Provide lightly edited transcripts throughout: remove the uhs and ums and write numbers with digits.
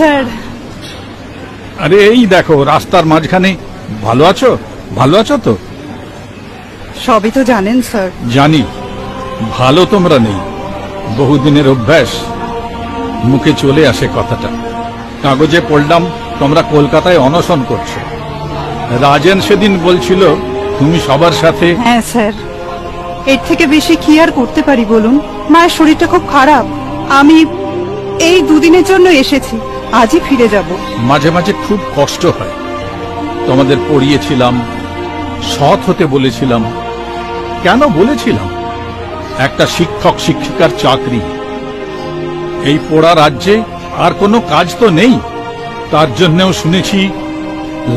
Sir. আরে এই দেখো রাস্তার মাঝখানে। ভালো আছো? ভালো আছো তো? সবই তো জানেন স্যার। জানি ভালো তোমরা নেই, বহুদিনের অভ্যাস, মুখে চলে আসে কথাটা। কাগজে পড়লাম তোমরা কলকাতায় অনশন করছো। রাজেন সেদিন বলছিল তুমি সবার সাথে। হ্যাঁ স্যার, এর থেকে বেশি কি আর করতে পারি বলুন? মায়ের শরীরটা খুব খারাপ, আমি এই দুদিনের জন্য এসেছি, আজই ফিরে যাব। মাঝে মাঝে খুব কষ্ট হয়। তোমাদের পড়িয়েছিলাম, সৎ হতে বলেছিলাম। কেন বলেছিলাম? একটা শিক্ষক শিক্ষিকার চাকরি, এই পোড়া রাজ্যে আর কোনো কাজ তো নেই। তার জন্যও শুনেছি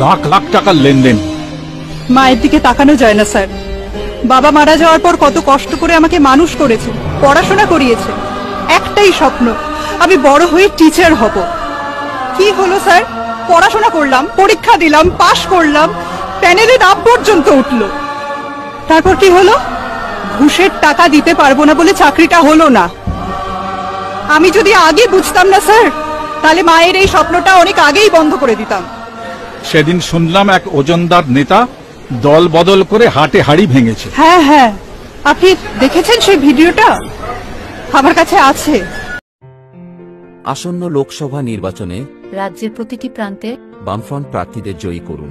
লাখ লাখ টাকার লেনদেন। মায়ের দিকে তাকানো যায় না স্যার। বাবা মারা যাওয়ার পর কত কষ্ট করে আমাকে মানুষ করেছে, পড়াশোনা করিয়েছে। একটাই স্বপ্ন, আমি বড় হয়ে টিচার হব। কি হলো স্যার? পড়াশোনা করলাম, পরীক্ষা দিলাম, পাশ করলাম, প্যানেলে নাম পর্যন্ত উঠলো। তারপর কি হলো? ঘুষের টাকা দিতে পারবো না বলে চাকরিটা হলো না। আমি যদি আগে বুঝতাম না স্যার, তাহলে মায়ের এই স্বপ্নটা অনেক আগেই বন্ধ করে দিতাম। সেদিন শুনলাম এক ওজনদার নেতা দল বদল করে হাটে হাড়ি ভেঙেছে। হ্যাঁ হ্যাঁ, আপনি দেখেছেন সেই ভিডিওটা? আমার কাছে আছে। আসন্ন লোকসভা নির্বাচনে রাজ্যের প্রতিটি প্রান্তে বামফ্রন্ট প্রার্থীদের জয়ী করুন।